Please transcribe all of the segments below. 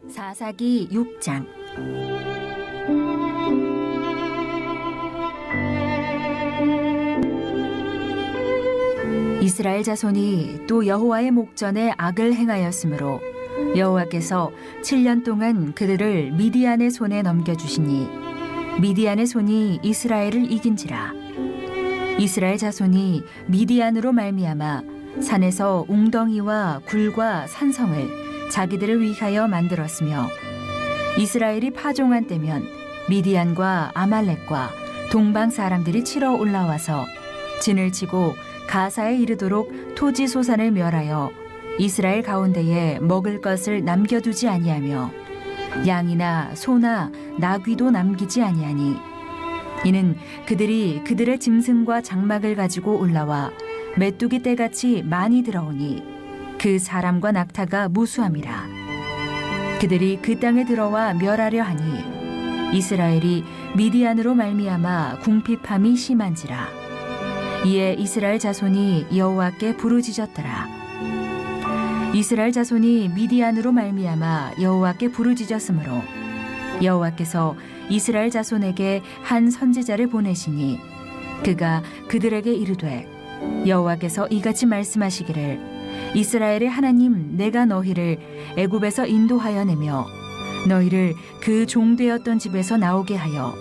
사사기 6장. 이스라엘 자손이 또 여호와의 목전에 악을 행하였으므로 여호와께서 7년 동안 그들을 미디안의 손에 넘겨주시니 미디안의 손이 이스라엘을 이긴지라. 이스라엘 자손이 미디안으로 말미암아 산에서 웅덩이와 굴과 산성을 자기들을 위하여 만들었으며 이스라엘이 파종한 때면 미디안과 아말렉과 동방 사람들이 치러 올라와서 진을 치고 가사에 이르도록 토지 소산을 멸하여 이스라엘 가운데에 먹을 것을 남겨두지 아니하며 양이나 소나 나귀도 남기지 아니하니 이는 그들이 그들의 짐승과 장막을 가지고 올라와 메뚜기 떼같이 많이 들어오니 그 사람과 낙타가 무수함이라. 그들이 그 땅에 들어와 멸하려 하니 이스라엘이 미디안으로 말미암아 궁핍함이 심한지라. 이에 이스라엘 자손이 여호와께 부르짖었더라. 이스라엘 자손이 미디안으로 말미암아 여호와께 부르짖었으므로 여호와께서 이스라엘 자손에게 한 선지자를 보내시니 그가 그들에게 이르되 여호와께서 이같이 말씀하시기를 이스라엘의 하나님 내가 너희를 애굽에서 인도하여 내며 너희를 그 종되었던 집에서 나오게 하여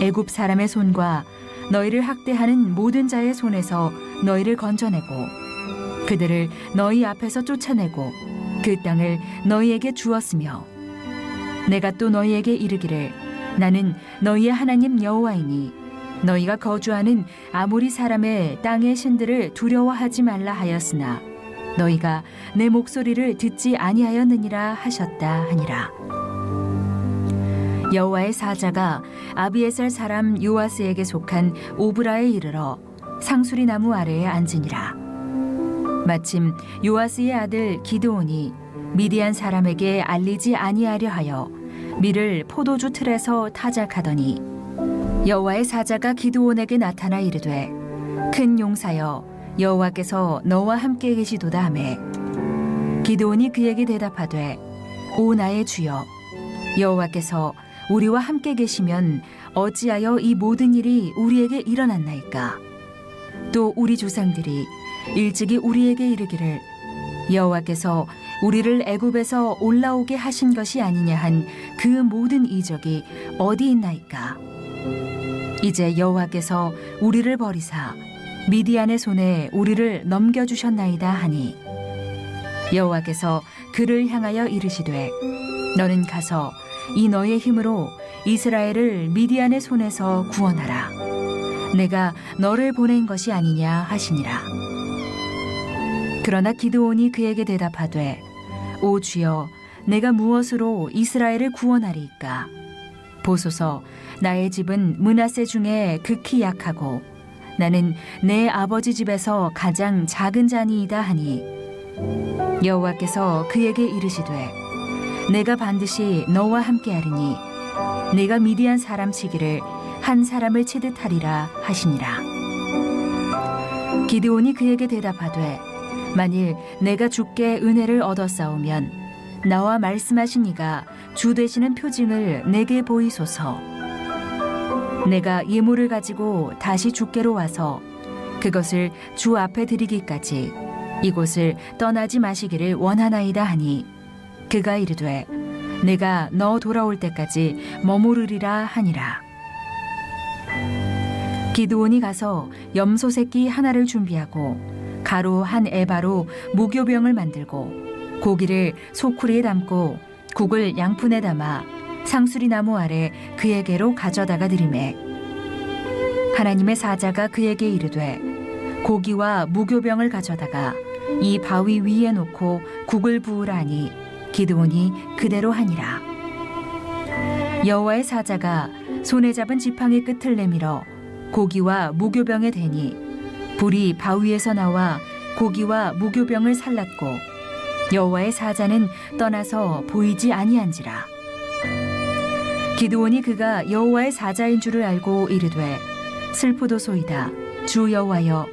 애굽 사람의 손과 너희를 학대하는 모든 자의 손에서 너희를 건져내고 그들을 너희 앞에서 쫓아내고 그 땅을 너희에게 주었으며 내가 또 너희에게 이르기를 나는 너희의 하나님 여호와이니 너희가 거주하는 아모리 사람의 땅의 신들을 두려워하지 말라 하였으나 너희가 내 목소리를 듣지 아니하였느니라 하셨다 하니라. 여호와의 사자가 아비에셀 사람 요아스에게 속한 오브라에 이르러 상수리 나무 아래에 앉으니라. 마침 요아스의 아들 기드온이 미디안 사람에게 알리지 아니하려 하여 밀을 포도주 틀에서 타작하더니 여호와의 사자가 기드온에게 나타나 이르되 큰 용사여 여호와께서 너와 함께 계시도다 하매 기드온이 그에게 대답하되 오 나의 주여 여호와께서 우리와 함께 계시면 어찌하여 이 모든 일이 우리에게 일어났나이까. 또 우리 조상들이 일찍이 우리에게 이르기를 여호와께서 우리를 애굽에서 올라오게 하신 것이 아니냐 한 그 모든 이적이 어디 있나이까. 이제 여호와께서 우리를 버리사 미디안의 손에 우리를 넘겨주셨나이다 하니 여호와께서 그를 향하여 이르시되 너는 가서 이 너의 힘으로 이스라엘을 미디안의 손에서 구원하라. 내가 너를 보낸 것이 아니냐 하시니라. 그러나 기드온이 그에게 대답하되 오 주여 내가 무엇으로 이스라엘을 구원하리이까. 보소서 나의 집은 므낫세 중에 극히 약하고 나는 내 아버지 집에서 가장 작은 자니이다 하니 여호와께서 그에게 이르시되 내가 반드시 너와 함께하리니 내가 미디안 사람 치기를 한 사람을 치듯 하리라 하시니라. 기드온이 그에게 대답하되 만일 내가 주께 은혜를 얻었사오면 나와 말씀하신 이가 주 되시는 표징을 내게 보이소서. 내가 예물을 가지고 다시 주께로 와서 그것을 주 앞에 드리기까지 이곳을 떠나지 마시기를 원하나이다 하니 그가 이르되 내가 너 돌아올 때까지 머무르리라 하니라. 기드온이 가서 염소 새끼 하나를 준비하고 가루 한 에바로 무교병을 만들고 고기를 소쿠리에 담고 국을 양푼에 담아 상수리 나무 아래 그에게로 가져다가 드리매 하나님의 사자가 그에게 이르되 고기와 무교병을 가져다가 이 바위 위에 놓고 국을 부으라 하니 기드온이 그대로 하니라. 여호와의 사자가 손에 잡은 지팡이 끝을 내밀어 고기와 무교병에 대니 불이 바위에서 나와 고기와 무교병을 살랐고 여호와의 사자는 떠나서 보이지 아니한지라. 기드온이 그가 여호와의 사자인 줄을 알고 이르되 슬프도소이다 주 여호와여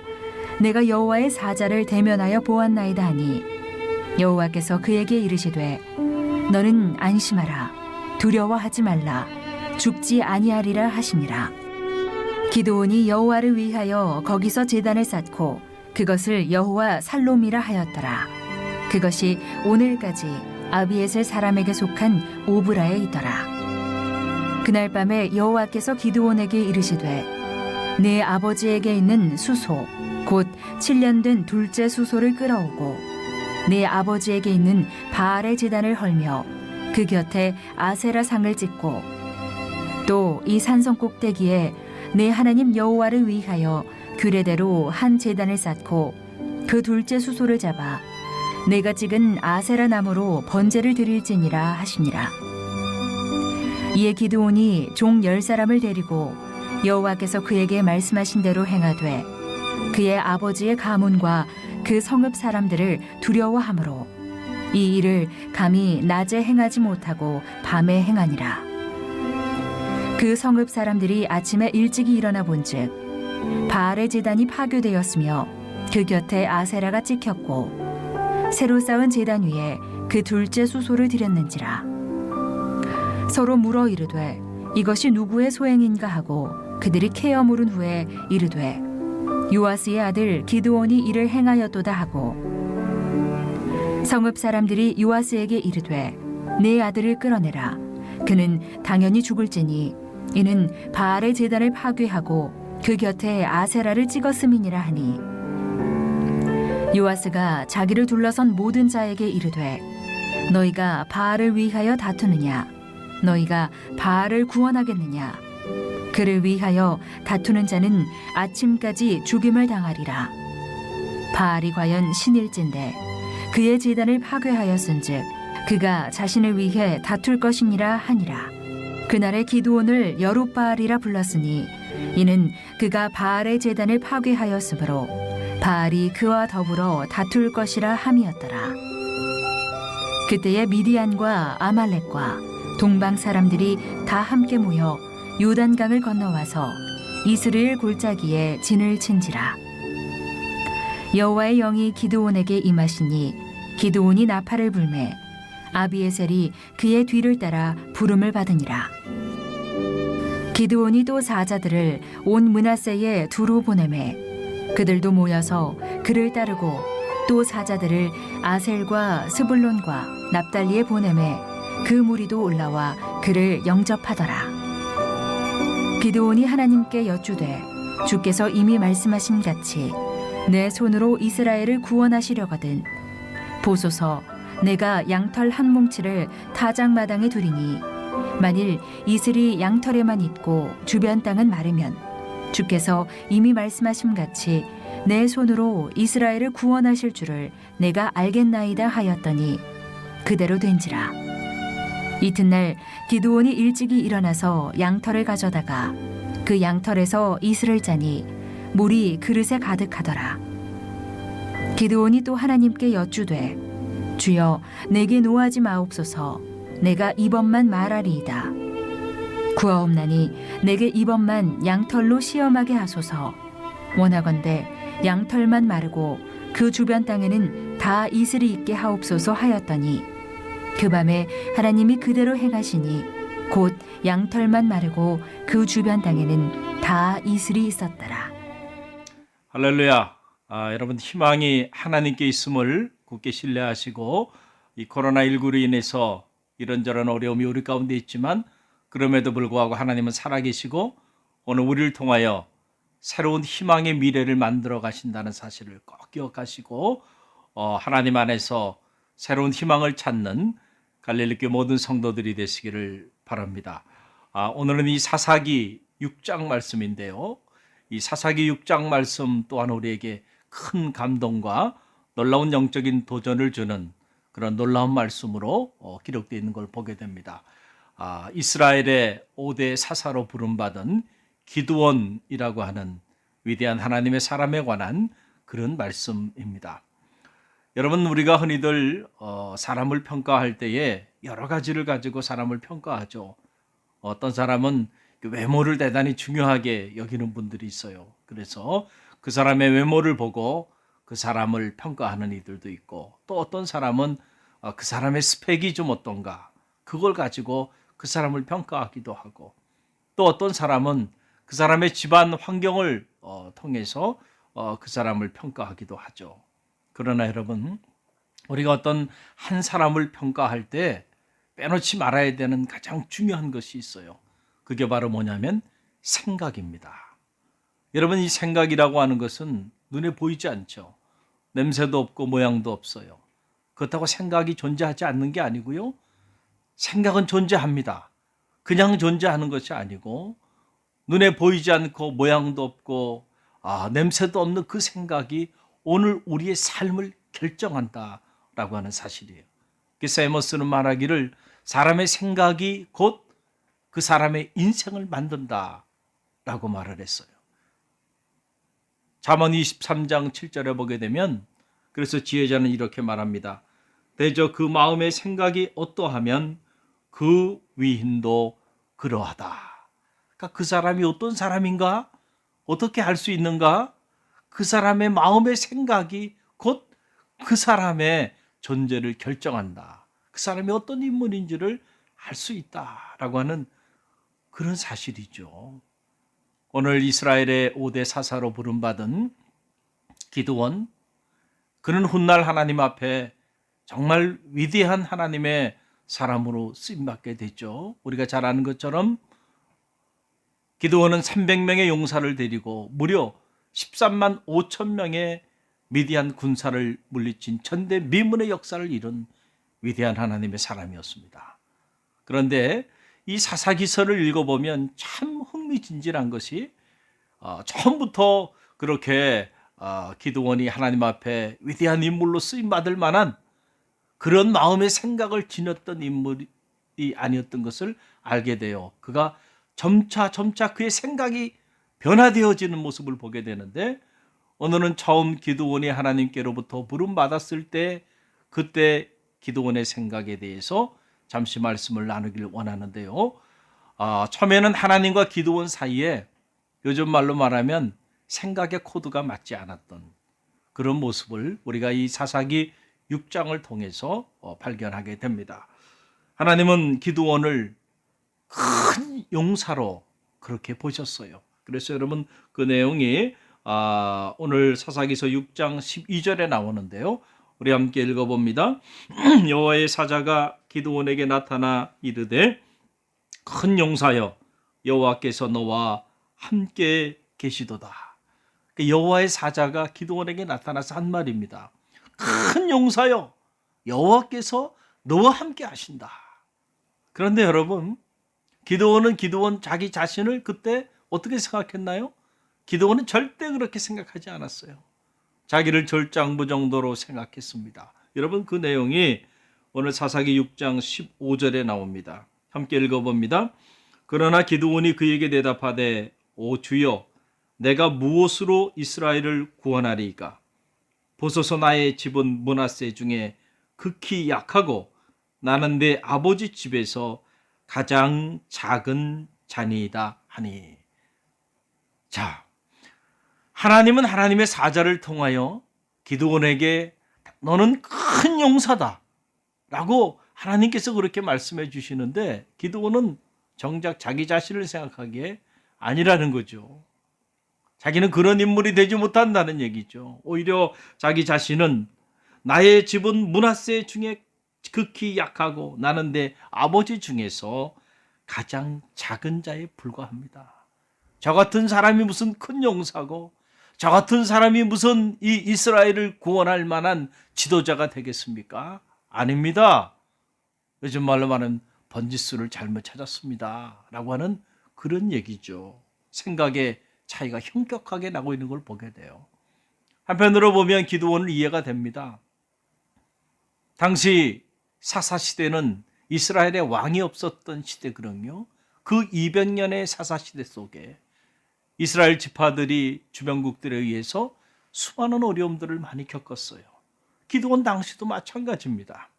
내가 여호와의 사자를 대면하여 보았나이다 하니 여호와께서 그에게 이르시되 너는 안심하라. 두려워하지 말라. 죽지 아니하리라 하시니라. 기드온이 여호와를 위하여 거기서 제단을 쌓고 그것을 여호와 살롬이라 하였더라. 그것이 오늘까지 아비에셀 사람에게 속한 오브라에 있더라. 그날 밤에 여호와께서 기드온에게 이르시되 네 아버지에게 있는 수소 곧 7년 된 둘째 수소를 끌어오고 네 아버지에게 있는 바알의 제단을 헐며 그 곁에 아세라 상을 짓고 또 이 산성 꼭대기에 내 하나님 여호와를 위하여 규례대로 한 제단을 쌓고 그 둘째 수소를 잡아 내가 찍은 아세라 나무로 번제를 드릴지니라 하시니라. 이에 기드온이 종 10사람을 데리고 여호와께서 그에게 말씀하신 대로 행하되 그의 아버지의 가문과 그 성읍 사람들을 두려워하므로 이 일을 감히 낮에 행하지 못하고 밤에 행하니라. 그 성읍 사람들이 아침에 일찍이 일어나 본즉 바알의 제단이 파괴되었으며 그 곁에 아세라가 찍혔고 새로 쌓은 제단 위에 그 둘째 수소를 드렸는지라. 서로 물어 이르되 이것이 누구의 소행인가 하고 그들이 캐어 물은 후에 이르되 요아스의 아들 기드온이 이를 행하였도다 하고 성읍 사람들이 요아스에게 이르되 네 아들을 끌어내라. 그는 당연히 죽을지니 이는 바알의 제단을 파괴하고 그 곁에 아세라를 찍었음이니라 하니 요아스가 자기를 둘러선 모든 자에게 이르되 너희가 바알을 위하여 다투느냐 너희가 바알을 구원하겠느냐 그를 위하여 다투는 자는 아침까지 죽임을 당하리라. 바알이 과연 신일진데 그의 제단을 파괴하였은즉 그가 자신을 위해 다툴 것이니라 하니라. 그날에 기드온을 여룻바알이라 불렀으니 이는 그가 바알의 제단을 파괴하였으므로 바알이 그와 더불어 다툴 것이라 함이었더라. 그때에 미디안과 아말렉과 동방 사람들이 다 함께 모여 요단강을 건너와서 이스라엘 골짜기에 진을 친지라. 여호와의 영이 기드온에게 임하시니 기드온이 나팔을 불매 아비에셀이 그의 뒤를 따라 부름을 받으니라. 기드온이 또 사자들을 온 므낫세에 두루 보내매 그들도 모여서 그를 따르고 또 사자들을 아셀과 스불론과 납달리에 보내매 그 무리도 올라와 그를 영접하더라. 기드온이 하나님께 여쭈되 주께서 이미 말씀하신 같이 내 손으로 이스라엘을 구원하시려거든 보소서 내가 양털 한 뭉치를 타작마당에 두리니 만일 이슬이 양털에만 있고 주변 땅은 마르면 주께서 이미 말씀하신 같이 내 손으로 이스라엘을 구원하실 줄을 내가 알겠나이다 하였더니 그대로 된지라. 이튿날 기드온이 일찍이 일어나서 양털을 가져다가 그 양털에서 이슬을 짜니 물이 그릇에 가득하더라. 기드온이 또 하나님께 여쭈되 주여 내게 노하지 마옵소서 내가 이번만 말하리이다. 구하옵나니 내게 이번만 양털로 시험하게 하소서. 원하건대 양털만 마르고 그 주변 땅에는 다 이슬이 있게 하옵소서 하였더니 그 밤에 하나님이 그대로 행하시니 곧 양털만 마르고 그 주변 땅에는 다 이슬이 있었더라. 할렐루야. 여러분 희망이 하나님께 있음을 굳게 신뢰하시고 이 코로나19로 인해서 이런저런 어려움이 우리 가운데 있지만 그럼에도 불구하고 하나님은 살아계시고 오늘 우리를 통하여 새로운 희망의 미래를 만들어 가신다는 사실을 꼭 기억하시고 하나님 안에서 새로운 희망을 찾는 갈릴리교회 모든 성도들이 되시기를 바랍니다. 오늘은 이 사사기 6장 말씀인데요. 이 사사기 6장 말씀 또한 우리에게 큰 감동과 놀라운 영적인 도전을 주는 그런 놀라운 말씀으로 기록되어 있는 걸 보게 됩니다. 이스라엘의 5대 사사로 부름받은 기드온이라고 하는 위대한 하나님의 사람에 관한 그런 말씀입니다. 여러분 우리가 흔히들 사람을 평가할 때에 여러 가지를 가지고 사람을 평가하죠. 어떤 사람은 외모를 대단히 중요하게 여기는 분들이 있어요. 그래서 그 사람의 외모를 보고 그 사람을 평가하는 이들도 있고 또 어떤 사람은 그 사람의 스펙이 좀 어떤가, 그걸 가지고 그 사람을 평가하기도 하고, 또 어떤 사람은 그 사람의 집안 환경을 통해서 그 사람을 평가하기도 하죠. 그러나 여러분, 우리가 어떤 한 사람을 평가할 때 빼놓지 말아야 되는 가장 중요한 것이 있어요. 그게 바로 뭐냐면 생각입니다. 여러분, 이 생각이라고 하는 것은 눈에 보이지 않죠. 냄새도 없고 모양도 없어요. 그렇다고 생각이 존재하지 않는 게 아니고요. 생각은 존재합니다. 그냥 존재하는 것이 아니고 눈에 보이지 않고 모양도 없고 냄새도 없는 그 생각이 오늘 우리의 삶을 결정한다라고 하는 사실이에요. 그래서 에머스는 말하기를 사람의 생각이 곧 그 사람의 인생을 만든다라고 말을 했어요. 잠언 23장 7절에 보게 되면 그래서 지혜자는 이렇게 말합니다. 대저 그 마음의 생각이 어떠하면 그 위인도 그러하다. 그러니까 그 사람이 어떤 사람인가? 어떻게 할 수 있는가? 그 사람의 마음의 생각이 곧 그 사람의 존재를 결정한다. 그 사람이 어떤 인물인지를 알 수 있다라고 하는 그런 사실이죠. 오늘 이스라엘의 5대 사사로 부름받은 기드온, 그는 훗날 하나님 앞에 정말 위대한 하나님의 사람으로 쓰임받게 됐죠. 우리가 잘 아는 것처럼 기드온은 300명의 용사를 데리고 무려 13만 5천 명의 미디안 군사를 물리친 전대미문의 역사를 이룬 위대한 하나님의 사람이었습니다. 그런데 이 사사기서를 읽어보면 참 흥미진진한 것이 처음부터 그렇게 기드온이 하나님 앞에 위대한 인물로 쓰임받을 만한 그런 마음의 생각을 지녔던 인물이 아니었던 것을 알게 돼요. 그가 점차 그의 생각이 변화되어지는 모습을 보게 되는데, 오늘은 처음 기드온이 하나님께로부터 부름받았을 때 그때 기드온의 생각에 대해서 잠시 말씀을 나누길 원하는데요. 처음에는 하나님과 기드온 사이에 요즘 말로 말하면 생각의 코드가 맞지 않았던 그런 모습을 우리가 이 사사기 6장을 통해서 발견하게 됩니다. 하나님은 기드온을 큰 용사로 그렇게 보셨어요. 그래서 여러분, 그 내용이 오늘 사사기서 6장 12절에 나오는데요. 우리 함께 읽어봅니다. 여호와의 사자가 기드온에게 나타나 이르되 큰 용사여, 여호와께서 너와 함께 계시도다. 여호와의 사자가 기드온에게 나타나서 한 말입니다. 큰 용사여, 여호와께서 너와 함께 하신다. 그런데 여러분, 기드온 자기 자신을 그때 어떻게 생각했나요? 기드온은 절대 그렇게 생각하지 않았어요. 자기를 절장부 정도로 생각했습니다. 여러분, 그 내용이 오늘 사사기 6장 15절에 나옵니다. 함께 읽어봅니다. 그러나 기드온이 그에게 대답하되 오 주여, 내가 무엇으로 이스라엘을 구원하리이까? 보소서, 나의 집은 므낫세 중에 극히 약하고 나는 내 아버지 집에서 가장 작은 자니이다 하니. 자, 하나님은 하나님의 사자를 통하여 기드온에게 너는 큰 용사다 라고 하나님께서 그렇게 말씀해 주시는데, 기드온은 정작 자기 자신을 생각하기에 아니라는 거죠. 자기는 그런 인물이 되지 못한다는 얘기죠. 오히려 자기 자신은 나의 집은 므낫세 중에 극히 약하고 나는 내 아버지 중에서 가장 작은 자에 불과합니다. 저 같은 사람이 무슨 큰 용사고, 저 같은 사람이 무슨 이 이스라엘을 구원할 만한 지도자가 되겠습니까? 아닙니다. 요즘 말로 말하는 번지수를 잘못 찾았습니다 라고 하는 그런 얘기죠. 생각의 차이가 현격하게 나고 있는 걸 보게 돼요. 한편으로 보면 기드온은 이해가 됩니다. 당시 사사시대는 이스라엘의 왕이 없었던 시대거든요. 그 200년의 사사시대 속에 이스라엘 지파들이 주변국들에 의해서 수많은 어려움들을 많이 겪었어요. 기드온 당시도 마찬가지입니다.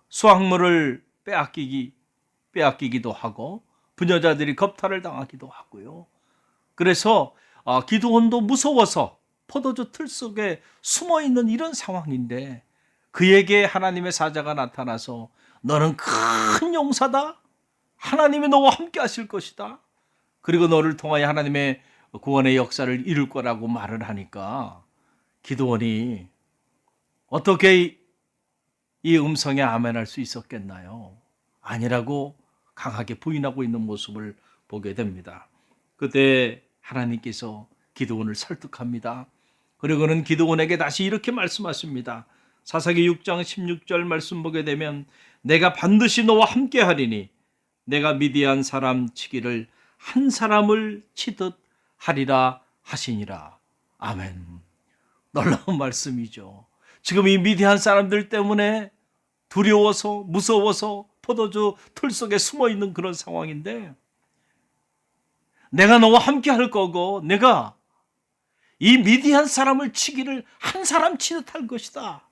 수확물을 빼앗기기도 하고 부녀자들이 겁탈을 당하기도 하고요. 그래서 기드온도 무서워서 포도주 틀 속에 숨어있는 이런 상황인데, 그에게 하나님의 사자가 나타나서 너는 큰 용사다. 하나님이 너와 함께 하실 것이다. 그리고 너를 통하여 하나님의 구원의 역사를 이룰 거라고 말을 하니까 기드온이 어떻게 이 음성에 아멘할 수 있었겠나요? 아니라고 강하게 부인하고 있는 모습을 보게 됩니다. 그때 하나님께서 기드온을 설득합니다. 그리고는 기드온에게 다시 이렇게 말씀하십니다. 사사기 6장 16절 말씀 보게 되면 내가 반드시 너와 함께 하리니 내가 미디안 사람 치기를 한 사람을 치듯 하리라 하시니라. 아멘. 놀라운 말씀이죠. 지금 이 미디안 사람들 때문에 두려워서 무서워서 포도주 틀 속에 숨어 있는 그런 상황인데 내가 너와 함께 할 거고 내가 이 미디안 사람을 치기를 한 사람 치듯 할 것이다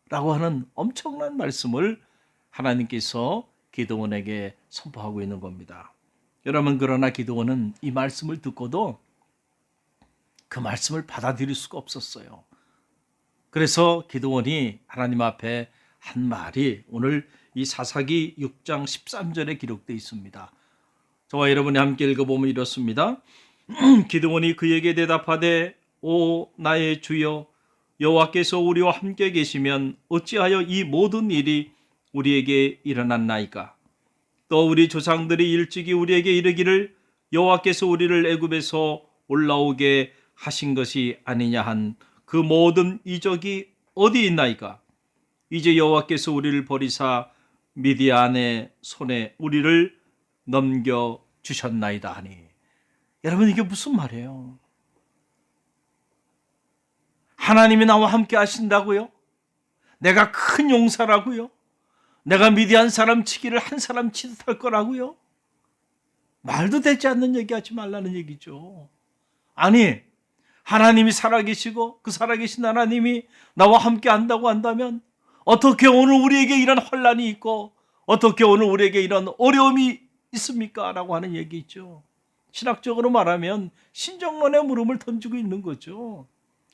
라고 하는 엄청난 말씀을 하나님께서 기드온에게 선포하고 있는 겁니다. 여러분, 그러나 기드온은 이 말씀을 듣고도 그 말씀을 받아들일 수가 없었어요. 그래서 기드온이 하나님 앞에 한 말이 오늘 이 사사기 6장 13절에 기록되어 있습니다. 저와 여러분이 함께 읽어보면 이렇습니다. 기드온이 그에게 대답하되 오 나의 주여 여호와께서 우리와 함께 계시면 어찌하여 이 모든 일이 우리에게 일어났나이까? 또 우리 조상들이 일찍이 우리에게 이르기를 여호와께서 우리를 애굽에서 올라오게 하신 것이 아니냐 한 그 모든 이적이 어디 있나이까? 이제 여호와께서 우리를 버리사 미디안의 손에 우리를 넘겨 주셨나이다 하니. 여러분, 이게 무슨 말이에요? 하나님이 나와 함께 하신다고요? 내가 큰 용사라고요? 내가 미디안 사람 치기를 한 사람 치듯 할 거라고요? 말도 되지 않는 얘기하지 말라는 얘기죠. 아니, 하나님이 살아계시고 그 살아계신 하나님이 나와 함께 한다고 한다면 어떻게 오늘 우리에게 이런 환난이 있고 어떻게 오늘 우리에게 이런 어려움이 있습니까? 라고 하는 얘기죠. 신학적으로 말하면 신정론의 물음을 던지고 있는 거죠.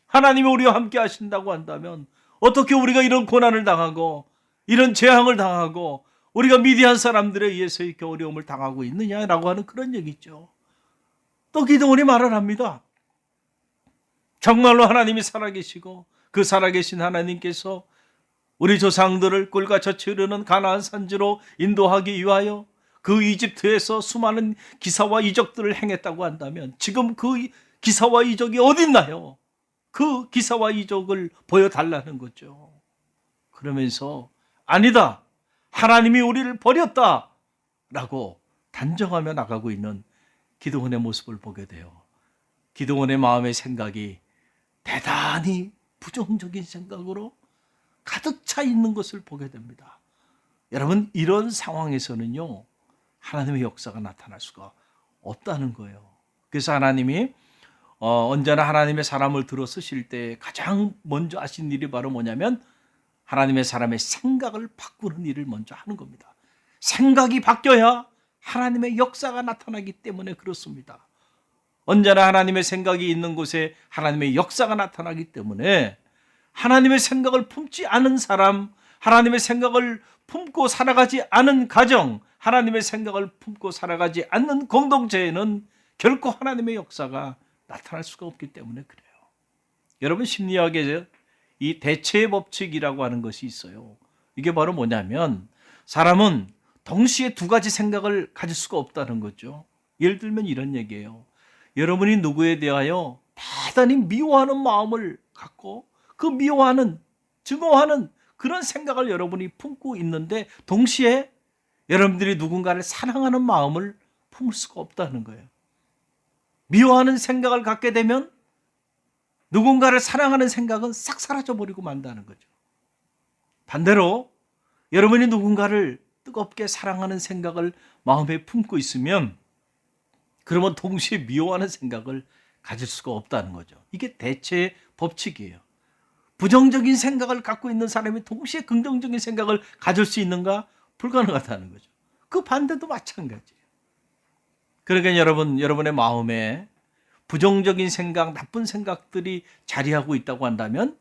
하나님이 우리와 함께 하신다고 한다면 어떻게 우리가 이런 고난을 당하고 이런 재앙을 당하고 우리가 미디안 사람들에 의해서 이렇게 어려움을 당하고 있느냐라고 하는 그런 얘기죠. 또 기드온이 말을 합니다. 정말로 하나님이 살아계시고 그 살아계신 하나님께서 우리 조상들을 꿀과 젖이 흐르는 가나안 산지로 인도하기 위하여 그 이집트에서 수많은 기사와 이적들을 행했다고 한다면 지금 그 기사와 이적이 어디 있나요? 그 기사와 이적을 보여달라는 거죠. 그러면서 아니다, 하나님이 우리를 버렸다 라고 단정하며 나가고 있는 기드온의 모습을 보게 돼요. 기드온의 마음의 생각이 대단히 부정적인 생각으로 가득 차 있는 것을 보게 됩니다. 여러분, 이런 상황에서는요, 하나님의 역사가 나타날 수가 없다는 거예요. 그래서 하나님이 언제나 하나님의 사람을 들어 쓰실 때 가장 먼저 하신 일이 바로 뭐냐면 하나님의 사람의 생각을 바꾸는 일을 먼저 하는 겁니다. 생각이 바뀌어야 하나님의 역사가 나타나기 때문에 그렇습니다. 언제나 하나님의 생각이 있는 곳에 하나님의 역사가 나타나기 때문에 하나님의 생각을 품지 않은 사람, 하나님의 생각을 품고 살아가지 않은 가정, 하나님의 생각을 품고 살아가지 않는 공동체에는 결코 하나님의 역사가 나타날 수가 없기 때문에 그래요. 여러분, 심리학에 이 대체의 법칙이라고 하는 것이 있어요. 이게 바로 뭐냐면 사람은 동시에 두 가지 생각을 가질 수가 없다는 거죠. 예를 들면 이런 얘기예요. 여러분이 누구에 대하여 대단히 미워하는 마음을 갖고 그 미워하는, 증오하는 그런 생각을 여러분이 품고 있는데 동시에 여러분들이 누군가를 사랑하는 마음을 품을 수가 없다는 거예요. 미워하는 생각을 갖게 되면 누군가를 사랑하는 생각은 싹 사라져버리고 만다는 거죠. 반대로 여러분이 누군가를 뜨겁게 사랑하는 생각을 마음에 품고 있으면 그러면 동시에 미워하는 생각을 가질 수가 없다는 거죠. 이게 대체의 법칙이에요. 부정적인 생각을 갖고 있는 사람이 동시에 긍정적인 생각을 가질 수 있는가? 불가능하다는 거죠. 그 반대도 마찬가지예요. 그러니까 여러분의 마음에 부정적인 생각, 나쁜 생각들이 자리하고 있다고 한다면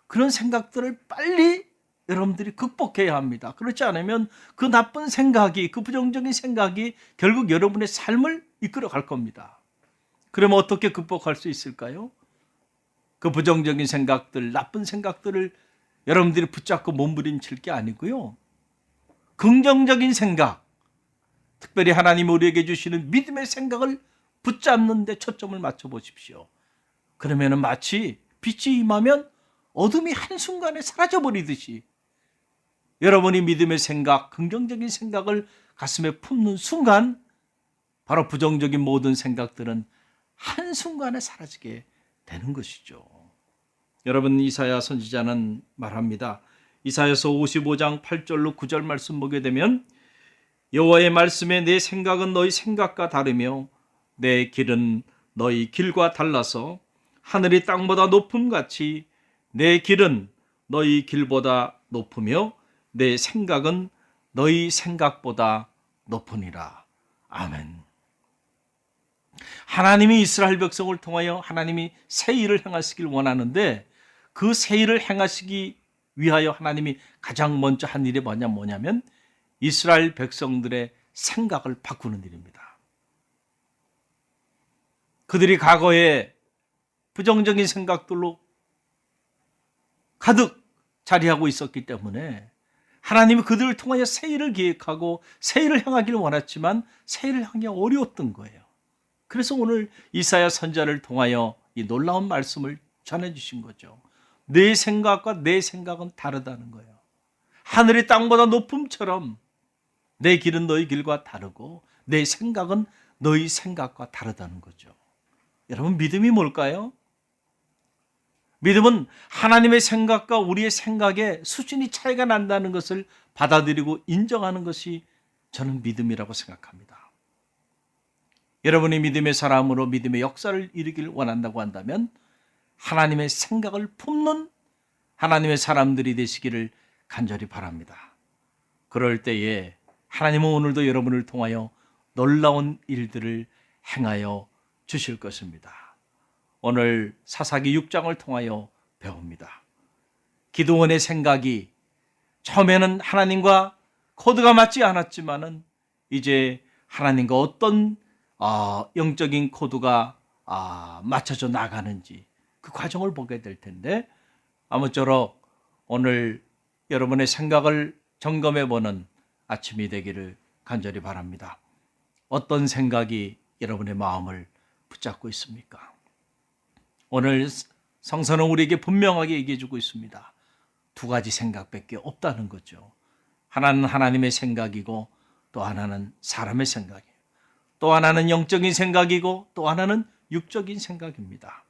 그런 생각들을 빨리 여러분들이 극복해야 합니다. 그렇지 않으면 그 나쁜 생각이, 그 부정적인 생각이 결국 여러분의 삶을 이끌어 갈 겁니다. 그러면 어떻게 극복할 수 있을까요? 그 부정적인 생각들, 나쁜 생각들을 여러분들이 붙잡고 몸부림칠 게 아니고요. 긍정적인 생각, 특별히 하나님이 우리에게 주시는 믿음의 생각을 붙잡는 데 초점을 맞춰 보십시오. 그러면 마치 빛이 임하면 어둠이 한순간에 사라져버리듯이 여러분이 믿음의 생각, 긍정적인 생각을 가슴에 품는 순간 바로 부정적인 모든 생각들은 한순간에 사라지게 되는 것이죠. 여러분, 이사야 선지자는 말합니다. 이사야서 55장 8절로 9절 말씀 보게 되면 여호와의 말씀에 내 생각은 너희 생각과 다르며 내 길은 너희 길과 달라서 하늘이 땅보다 높음같이 내 길은 너희 길보다 높으며 내 생각은 너희 생각보다 높으니라. 아멘. 하나님이 이스라엘 백성을 통하여 하나님이 새 일을 행하시길 원하는데 그 새 일을 행하시기 위하여 하나님이 가장 먼저 한 일이 뭐냐면 이스라엘 백성들의 생각을 바꾸는 일입니다. 그들이 과거에 부정적인 생각들로 가득 자리하고 있었기 때문에 하나님이 그들을 통하여 새 일을 기획하고 새 일을 행하기를 원했지만 새 일을 하기 어려웠던 거예요. 그래서 오늘 이사야 선지자를 통하여 이 놀라운 말씀을 전해주신 거죠. 내 생각과 내 생각은 다르다는 거예요. 하늘이 땅보다 높음처럼 내 길은 너희 길과 다르고 내 생각은 너희 생각과 다르다는 거죠. 여러분, 믿음이 뭘까요? 믿음은 하나님의 생각과 우리의 생각의 수준이 차이가 난다는 것을 받아들이고 인정하는 것이 저는 믿음이라고 생각합니다. 여러분이 믿음의 사람으로 믿음의 역사를 이루기를 원한다고 한다면 하나님의 생각을 품는 하나님의 사람들이 되시기를 간절히 바랍니다. 그럴 때에 하나님은 오늘도 여러분을 통하여 놀라운 일들을 행하여 주실 것입니다. 오늘 사사기 6장을 통하여 배웁니다. 기드온의 생각이 처음에는 하나님과 코드가 맞지 않았지만은 이제 하나님과 어떤 영적인 코드가 맞춰져 나가는지 그 과정을 보게 될 텐데 아무쪼록 오늘 여러분의 생각을 점검해 보는 아침이 되기를 간절히 바랍니다. 어떤 생각이 여러분의 마음을 붙잡고 있습니까? 오늘 성서는 우리에게 분명하게 얘기해 주고 있습니다. 두 가지 생각밖에 없다는 거죠. 하나는 하나님의 생각이고 또 하나는 사람의 생각이에요. 또 하나는 영적인 생각이고 또 하나는 육적인 생각입니다.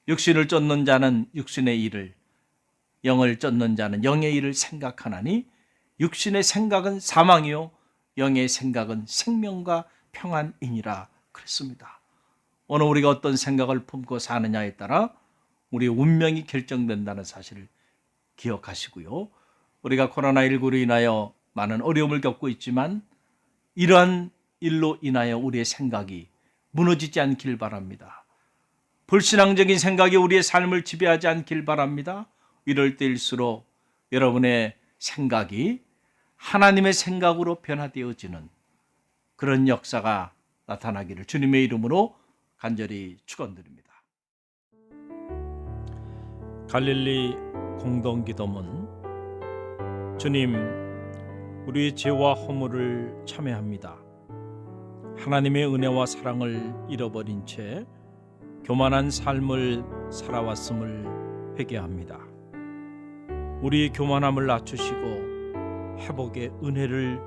육신을 쫓는 자는 육신의 일을, 영을 쫓는 자는 영의 일을 생각하나니 육신의 생각은 사망이요 영의 생각은 생명과 평안이니라 그랬습니다. 오늘 우리가 어떤 생각을 품고 사느냐에 따라 우리의 운명이 결정된다는 사실을 기억하시고요. 우리가 코로나19로 인하여 많은 어려움을 겪고 있지만 이러한 일로 인하여 우리의 생각이 무너지지 않길 바랍니다. 불신앙적인 생각이 우리의 삶을 지배하지 않길 바랍니다. 이럴 때일수록 여러분의 생각이 하나님의 생각으로 변화되어지는 그런 역사가 나타나기를 주님의 이름으로 간절히 축원드립니다. 갈릴리 공동기도문. 주님, 우리의 죄와 허물을 참회합니다. 하나님의 은혜와 사랑을 잃어버린 채 교만한 삶을 살아왔음을 회개합니다. 우리의 교만함을 낮추시고 회복의 은혜를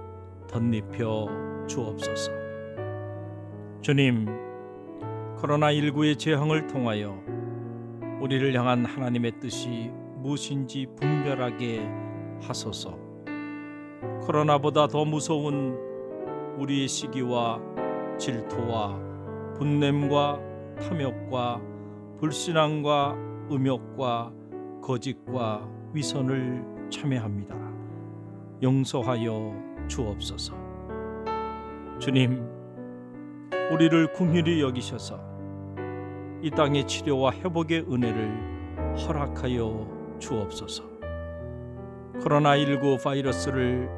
덧입혀 주옵소서. 주님, 코로나19의 재앙을 통하여 우리를 향한 하나님의 뜻이 무엇인지 분별하게 하소서. 코로나보다 더 무서운 우리의 시기와 질투와 분냄과 탐욕과 불신앙과 음욕과 거짓과 위선을 참회합니다. 용서하여 주옵소서. 주님, 우리를 긍휼히 여기셔서 이 땅의 치료와 회복의 은혜를 허락하여 주옵소서. 코로나19 바이러스를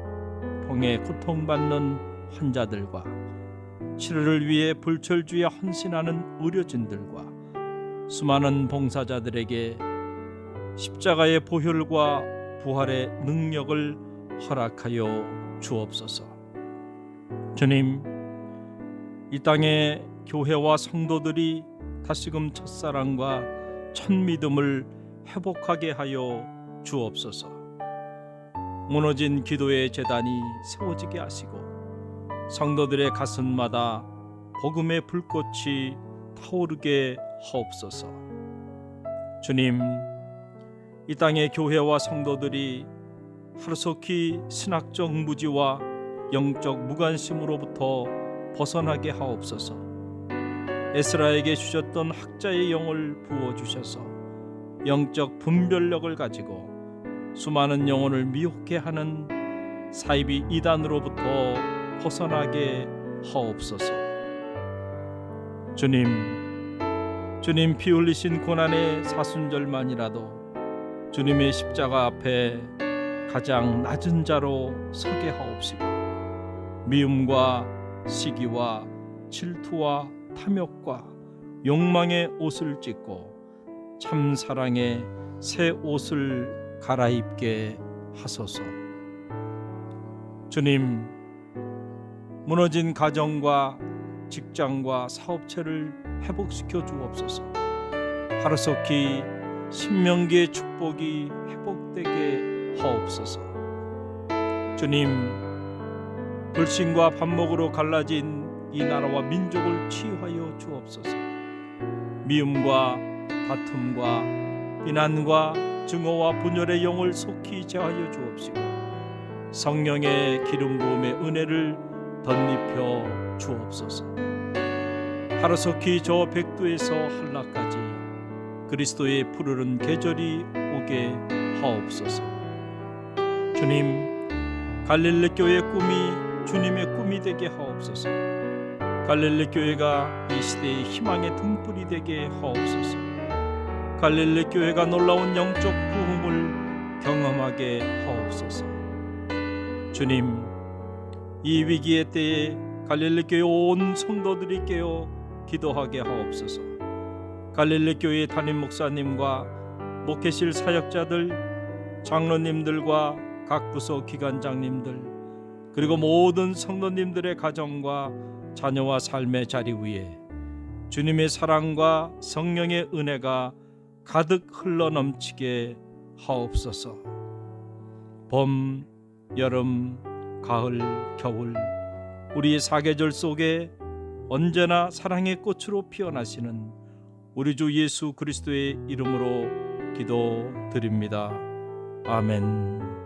통해 고통받는 환자들과 치료를 위해 불철주에 헌신하는 의료진들과 수많은 봉사자들에게 십자가의 보혈과 부활의 능력을 허락하여 주옵소서. 주님, 이 땅의 교회와 성도들이 다시금 첫사랑과 첫 믿음을 회복하게 하여 주옵소서. 무너진 기도의 제단이 세워지게 하시고 성도들의 가슴마다 복음의 불꽃이 타오르게 하옵소서. 주님, 이 땅의 교회와 성도들이 하루속히 신학적 무지와 영적 무관심으로부터 벗어나게 하옵소서. 에스라에게 주셨던 학자의 영을 부어주셔서 영적 분별력을 가지고 수많은 영혼을 미혹해 하는 사이비 이단으로부터 벗어나게 하옵소서. 주님 피 흘리신 고난의 사순절만이라도 주님의 십자가 앞에 가장 낮은 자로 서게 하옵시고 미움과 시기와 질투와 탐욕과 욕망의 옷을 찢고 참 사랑의 새 옷을 갈아입게 하소서. 주님, 무너진 가정과 직장과 사업체를 회복시켜 주옵소서. 하루속히 신명기의 축복이 회복되게 하옵소서. 주님, 불신과 반목으로 갈라진 이 나라와 민족을 치유하여 주옵소서. 미움과 다툼과 비난과 증오와 분열의 영을 속히 제하여 주옵시고 성령의 기름 부음의 은혜를 덧입혀 주옵소서. 하루속히 저 백두에서 한라까지 그리스도의 푸르른 계절이 오게 하옵소서. 주님, 갈릴리 교회 꿈이 주님의 꿈이 되게 하옵소서. 갈릴리 교회가 이 시대의 희망의 등불이 되게 하옵소서. 갈릴리 교회가 놀라운 영적 부흥을 경험하게 하옵소서. 주님, 이 위기의 때에 갈릴리 교회 온 성도들이 깨어 기도하게 하옵소서. 갈릴리 교회 담임 목사님과 목회실 사역자들, 장로님들과 각 부서 기관장님들, 그리고 모든 성도님들의 가정과 자녀와 삶의 자리 위에 주님의 사랑과 성령의 은혜가 가득 흘러넘치게 하옵소서. 봄, 여름, 가을, 겨울 우리의 사계절 속에 언제나 사랑의 꽃으로 피어나시는 우리 주 예수 그리스도의 이름으로 기도드립니다. 아멘.